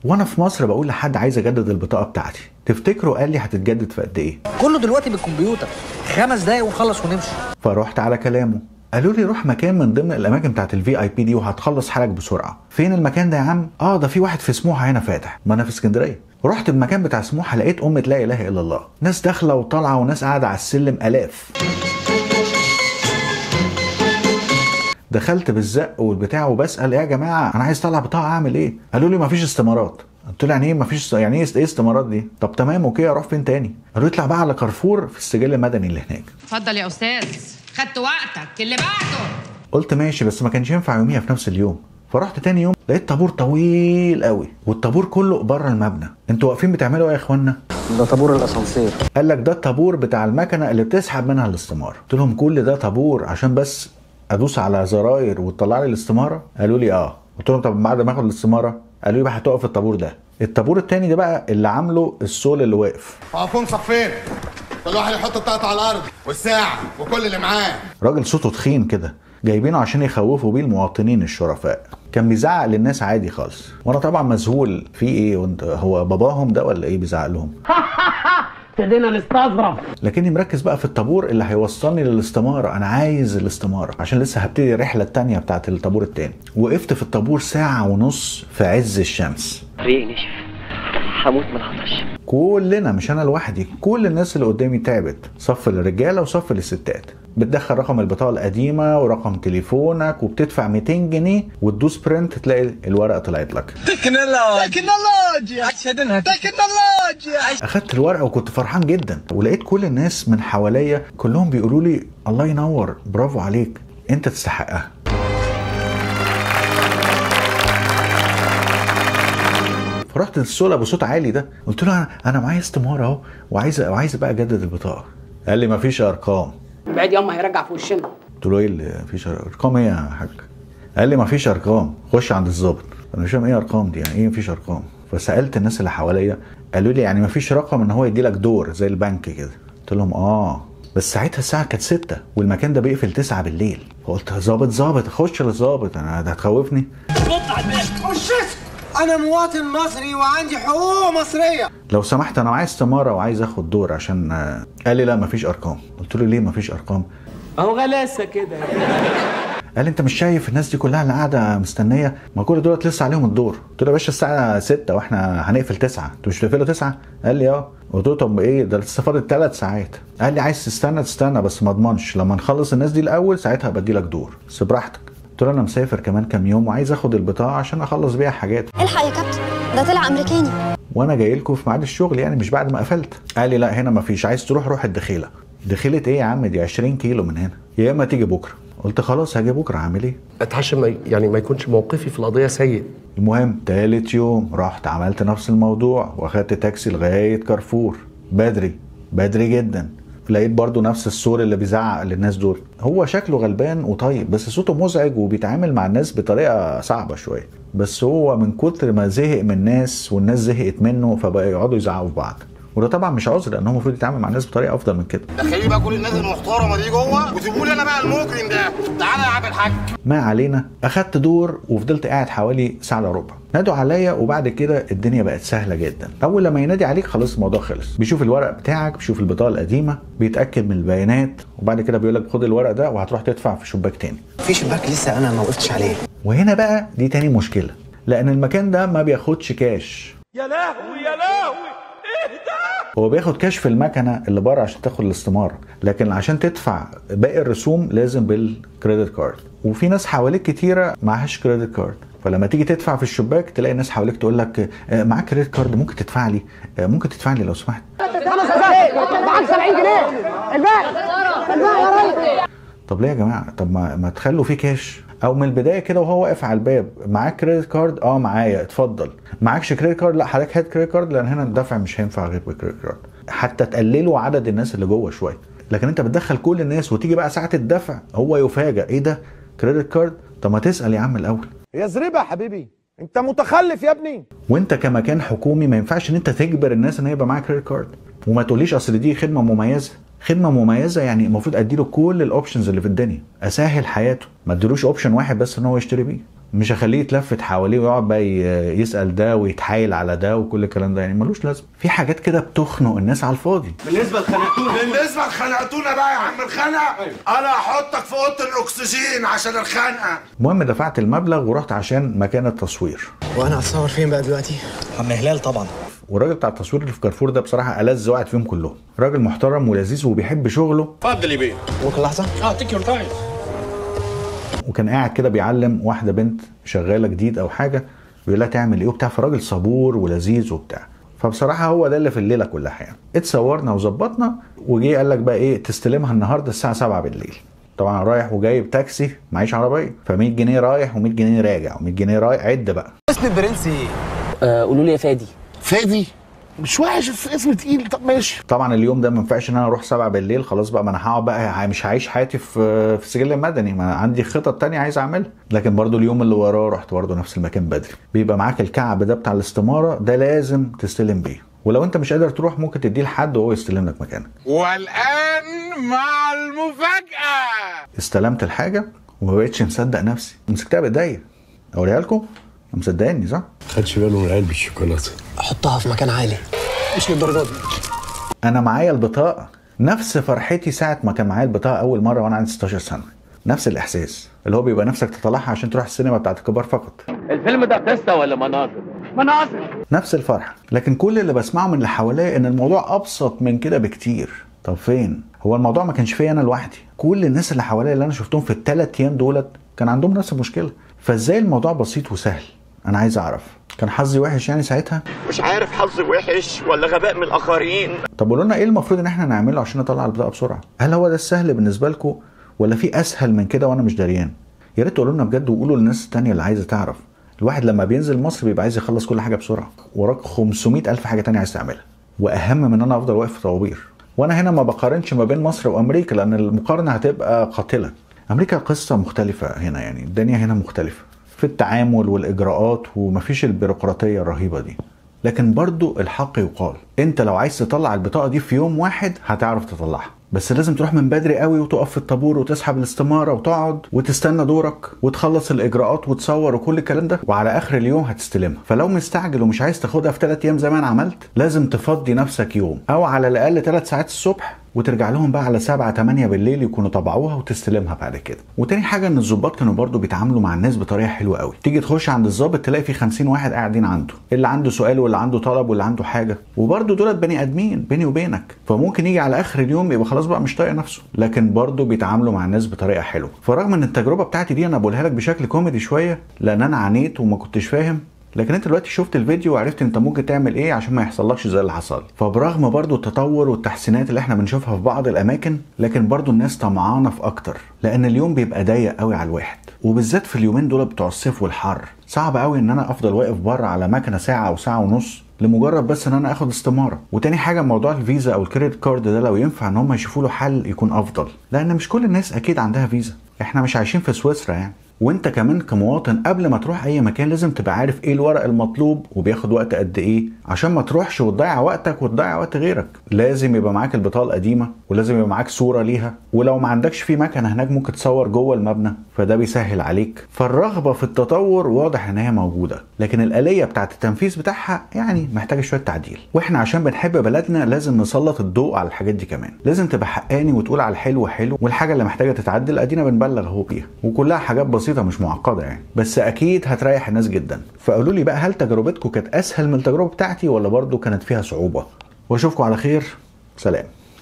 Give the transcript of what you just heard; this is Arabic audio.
وانا في مصر بقول لحد عايز اجدد البطاقه بتاعتي، تفتكروا قال لي هتتجدد في قد ايه؟ كله دلوقتي بالكمبيوتر، 5 دقايق ونخلص ونمشي. فروحت على كلامه، قالوا لي روح مكان من ضمن الاماكن بتاعت الفي اي بي دي وهتخلص حالك بسرعه. فين المكان ده يا عم؟ ده في واحد في سموحه هنا فاتح، ما انا في اسكندريه. رحت المكان بتاع سموحه لقيت لا اله الا الله، ناس داخله وطالعه وناس قاعده على السلم الاف. دخلت بالزق والبتاع وبسال يا جماعه انا عايز اطلع بطاقه اعمل ايه؟ قالوا لي مفيش استمارات. قلت له يعني ايه مفيش؟ يعني ايه استمارات دي؟ طب تمام اوكي اروح فين تاني؟ قالوا اطلع بقى على كارفور في السجل المدني اللي هناك. اتفضل يا استاذ، خدت وقتك اللي بعده. قلت ماشي، بس ما كانش ينفع يوميها في نفس اليوم. فرحت تاني يوم لقيت طابور طويل قوي، والطابور كله بره المبنى. انتوا واقفين بتعملوا ايه يا اخوانا؟ ده طابور الاسانسير. قال لك ده الطابور بتاع المكنه اللي بتسحب منها الاستماره. قلت لهم كل ده طابور عشان بس ادوس على زراير وتطلع لي الاستماره؟ قالوا لي اه. قلت لهم طب بعد ما اخد الاستماره؟ قالوا لي بقى هتقف الطابور ده. الطابور التاني ده بقى اللي عامله السول اللي واقف. واقفين صفين، كل واحد يحط الطاقه على الارض والساعه وكل اللي معاه. راجل صوته تخين كده، جايبينه عشان يخوفوا بيه المواطنين الشرفاء. كان بيزعق للناس عادي خالص، وانا طبعا مذهول في ايه، وانت هو باباهم ده ولا ايه بيزعق لهم؟ ابتدينا نستظرف. لكني مركز بقى في الطابور اللي هيوصلني للاستماره. انا عايز الاستماره عشان لسه هبتدي الرحله الثانيه بتاعت الطابور الثاني. وقفت في الطابور ساعه ونص في عز الشمس. ريقي نشف، هموت من العطش. كلنا، مش انا لوحدي، كل الناس اللي قدامي تعبت، صف الرجاله وصف الستات. بتدخل رقم البطاقه القديمه ورقم تليفونك وبتدفع 200 جنيه وتدوس برنت تلاقي الورقه طلعت لك. تكنولوجيا اخدت الورقه وكنت فرحان جدا، ولقيت كل الناس من حواليا كلهم بيقولوا لي الله ينور، برافو عليك، انت تستحقها. فرحت للسولة بصوت عالي ده، قلت له انا معايا استماره اهو وعايز بقى اجدد البطاقه. قال لي مفيش ارقام. بعد ياما هيرجع في وشنا. قلت له ايه اللي مفيش ارقام؟ ايه يا حاج؟ قال لي مفيش ارقام، خش عند الظابط. انا مش فاهم ايه ارقام دي، يعني ايه مفيش ارقام؟ فسالت الناس اللي حواليا، قالوا لي يعني مفيش رقم ان هو يدي لك دور زي البنك كده. قلت لهم بس ساعتها الساعه كانت 6 والمكان ده بيقفل 9 بالليل. فقلت ظابط اخش للظابط، انا ده هتخوفني؟ أنا مواطن مصري وعندي حقوق مصرية. لو سمحت أنا معايا استمارة وعايز آخد دور عشان. قال لي لا مفيش أرقام. قلت له ليه مفيش أرقام؟ أهو غلاسة كده. قال لي أنت مش شايف الناس دي كلها اللي قاعدة مستنية؟ ما كل دول لسه عليهم الدور. قلت له يا باشا الساعة 6 وإحنا هنقفل 9، أنتوا مش هتقفلوا 9؟ قال لي قلت له طب إيه ده لسه فاضل 3 ساعات. قال لي عايز تستنى بس ما اضمنش، لما نخلص الناس دي الأول ساعتها بدي لك دور، بس براحتك. قلت له انا مسافر كمان كام يوم وعايز اخد البطاقه عشان اخلص بيها حاجات. الحق يا كابتن ده طلع امريكاني وانا جاي لكم في ميعاد الشغل، يعني مش بعد ما قفلت. قال لي لا هنا مفيش، عايز روح الدخيله. دخيله ايه يا عم؟ دي 20 كيلو من هنا، يا اما تيجي بكره. قلت خلاص هاجي بكره، هعمل ايه؟ اتعشى ما يكونش موقفي في القضيه سيء. المهم تالت يوم رحت عملت نفس الموضوع واخدت تاكسي لغايه كارفور بدري جدا. لقيت برضو نفس السور اللي بيزعق للناس دول. هو شكله غلبان وطيب بس صوته مزعج وبيتعامل مع الناس بطريقه صعبه شويه، بس هو من كتر ما زهق من الناس والناس زهقت منه فبقى يقعدوا يزعقوا في بعض. وده طبعا مش عذر لان هو المفروض يتعامل مع الناس بطريقه افضل من كده. دخلي بقى كل الناس المحترمه دي جوه وسيبوا لي انا بقى المجرم ده. تعالى يا عم الحاج. ما علينا، اخدت دور وفضلت قاعد حوالي ساعه الا ربع. نادوا عليا وبعد كده الدنيا بقت سهله جدا. اول لما ينادي عليك خلاص الموضوع خلص، بيشوف الورق بتاعك، بيشوف البطاقه القديمه، بيتاكد من البيانات، وبعد كده بيقول لك خد الورق ده وهتروح تدفع في شباك تاني. في شباك لسه أنا ما وقفتش عليه. وهنا بقى دي تاني مشكله، لان المكان ده ما بياخدش كاش. يا لهوي ايه ده؟ هو بياخد كاش في المكنه اللي بره عشان تاخد الاستماره، لكن عشان تدفع باقي الرسوم لازم بالكريدت كارد. وفي ناس حواليك كتيره معهاش كريدت كارد، فلما تيجي تدفع في الشباك تلاقي ناس حواليك تقول لك معاك كريدت كارد ممكن تدفع لي لو سمحت. معاك 70 جنيه الباقي يا ريس. طب ليه يا جماعه؟ طب ما تخلوا فيه كاش، او من البدايه كده وهو واقف على الباب. معاك كريدت كارد؟ معايا، اتفضل. معاكش كريدت كارد؟ لا حضرتك هات كريدت كارد، لان هنا الدفع مش هينفع غير بكريدت كارد، حتى تقللوا عدد الناس اللي جوه شويه. لكن انت بتدخل كل الناس وتيجي بقى ساعه الدفع هو يفاجئ ايه ده كريدت كارد؟ طب ما تسال يا عم الاول. يا زريبة يا حبيبي انت متخلف يا ابني. وانت كمكان حكومي ما ينفعش ان انت تجبر الناس ان يبقى معاها كريدت كارد، وما تقوليش اصل دي خدمه مميزه. يعني المفروض اديله كل الاوبشنز اللي في الدنيا، اسهل حياته، ما اديلوش اوبشن واحد بس ان هو يشتري بيه. مش هخليه يتلفت حواليه ويقعد بقى يسال ده ويتحايل على ده وكل الكلام ده، يعني ملوش لازمه. في حاجات كده بتخنق الناس على الفاضي. بالنسبه لخنقتونا بقى يا عم الخنقه، انا هحطك في اوضه الاكسجين عشان الخنقه. المهم دفعت المبلغ ورحت عشان مكان التصوير. وانا هتصور فين بقى دلوقتي؟ عم هلال طبعا. والراجل بتاع التصوير اللي في كارفور ده بصراحه ألذ واحد فيهم كلهم، راجل محترم ولذيذ وبيحب شغله. اتفضل يا بيه. ممكن لحظه؟ تيك يور تايم. وكان قاعد كده بيعلم واحده بنت شغاله جديد او حاجه، بيقول لها تعمل ايه وبتاع، فراجل صبور ولذيذ وبتاع. فبصراحه هو ده اللي في الليله كلها يعني. اتصورنا وظبطنا وجي قال لك بقى ايه تستلمها النهارده الساعه 7 بالليل. طبعا رايح وجايب تاكسي معيش عربيه، ف100 جنيه رايح و100 جنيه راجع و100 جنيه رايح. عد بقى اسم البرنس ايه؟ قولوا لي يا فادي. فادي مش وحش في اسم تقيل. طب ماشي. طبعا اليوم ده ما ينفعش ان انا اروح 7 بالليل، خلاص بقى ما انا هقعد بقى مش هعيش حياتي في السجل المدني، ما أنا عندي خطط تانية عايز اعملها. لكن برضو اليوم اللي وراه رحت برضو نفس المكان بدري. بيبقى معاك الكعب ده بتاع الاستماره ده لازم تستلم بيه، ولو انت مش قادر تروح ممكن تديه لحد وهو يستلم لك مكانك. والان مع المفاجاه. استلمت الحاجه وما بقتش مصدق نفسي، مسكتها بايديا. اوريها لكم؟ مصدقني صح؟ خدش باله من علبه الشوكولاته. احطها في مكان عالي مش للدرجه دي. انا معايا البطاقه، نفس فرحتي ساعه ما كان معايا البطاقه اول مره وانا عندي 16 سنه. نفس الاحساس اللي هو بيبقى نفسك تطلعها عشان تروح السينما بتاعت الكبار فقط. الفيلم ده قصه ولا مناظر؟ مناظر. نفس الفرحه، لكن كل اللي بسمعه من اللي حواليا ان الموضوع ابسط من كده بكتير. طب فين؟ هو الموضوع ما كانش فيا انا لوحدي، كل الناس اللي حواليا اللي انا شفتهم في ال3 ايام دولت كان عندهم نفس المشكله. فازاي الموضوع بسيط وسهل؟ انا عايز اعرف. كان حظي وحش يعني ساعتها؟ مش عارف حظي وحش ولا غباء من الاخرين. طب قولوا لنا ايه المفروض ان احنا نعمله عشان نطلع البطاقه بسرعه؟ هل هو ده السهل بالنسبه لكم ولا في اسهل من كده وانا مش دريان؟ يا ريت تقولوا لنا بجد وقولوا للناس التانيه اللي عايزه تعرف. الواحد لما بينزل مصر بيبقى عايز يخلص كل حاجه بسرعه، وراك 500,000 حاجه تانيه عايز تعملها، واهم من ان انا افضل واقف في طوابير. وانا هنا ما بقارنش ما بين مصر وامريكا لان المقارنه هتبقى قاتله. امريكا قصه مختلفه هنا، يعني الدنيا هنا مختلفه في التعامل والاجراءات ومفيش البيروقراطيه الرهيبه دي. لكن برضو الحق يقال، انت لو عايز تطلع البطاقه دي في يوم واحد هتعرف تطلعها، بس لازم تروح من بدري قوي وتقف في الطابور وتسحب الاستماره وتقعد وتستنى دورك وتخلص الاجراءات وتصور وكل الكلام ده، وعلى اخر اليوم هتستلمها. فلو مستعجل ومش عايز تاخدها في 3 ايام زي ما انا عملت، لازم تفضي نفسك يوم او على الاقل 3 ساعات الصبح وترجع لهم بقى على 7 8 بالليل يكونوا طبعوها وتستلمها بعد كده. وتاني حاجه ان الضباط كانوا برضو بيتعاملوا مع الناس بطريقه حلوه قوي. تيجي تخش عند الضابط تلاقي في 50 واحد قاعدين عنده، اللي عنده سؤال واللي عنده طلب واللي عنده حاجه، وبرضو دولت بني ادمين بيني وبينك، فممكن يجي على اخر اليوم يبقى خلاص بقى مش طايق نفسه، لكن برضو بيتعاملوا مع الناس بطريقه حلوه. فرغم ان التجربه بتاعتي دي انا بقولها لك بشكل كوميدي شويه لان انا عانيت وما كنتش فاهم، لكن انت دلوقتي شفت الفيديو وعرفت انت ممكن تعمل ايه عشان ما يحصلكش زي اللي حصل. فبرغم برضو التطور والتحسينات اللي احنا بنشوفها في بعض الاماكن، لكن برضو الناس طمعانه في اكتر، لان اليوم بيبقى ضيق قوي على الواحد، وبالذات في اليومين دول بتوع الصيف والحر. صعب قوي ان انا افضل واقف بره على مكنه ساعه او ساعه ونص لمجرد بس ان انا اخد استماره. وتاني حاجه موضوع الفيزا او الكريدت كارد ده لو ينفع ان هم يشوفوا له حل يكون افضل، لان مش كل الناس اكيد عندها فيزا، احنا مش عايشين في سويسرا يعني. وانت كمان كمواطن قبل ما تروح اي مكان لازم تبقى عارف ايه الورق المطلوب وبياخد وقت قد ايه عشان ما تروحش وتضيع وقتك وتضيع وقت غيرك. لازم يبقى معاك البطاقه القديمه ولازم يبقى معاك صوره ليها، ولو ما عندكش في مكنه هناك ممكن تصور جوه المبنى فده بيسهل عليك. فالرغبه في التطور واضح ان هي موجوده، لكن الآلية بتاعه التنفيذ بتاعها يعني محتاجه شويه تعديل. واحنا عشان بنحب بلدنا لازم نسلط الضوء على الحاجات دي كمان، لازم تبقى حقاني وتقول على الحلو حلو والحاجه اللي محتاجه تتعدل ادينا بنبلغ اهو بيها، وكلها حاجات بسيطه مش معقده يعني، بس اكيد هتريح الناس جدا. فقولوا لي بقى هل تجربتكم كانت اسهل من التجربه بتاعتي ولا برضو كانت فيها صعوبه؟ واشوفكم على خير، سلام.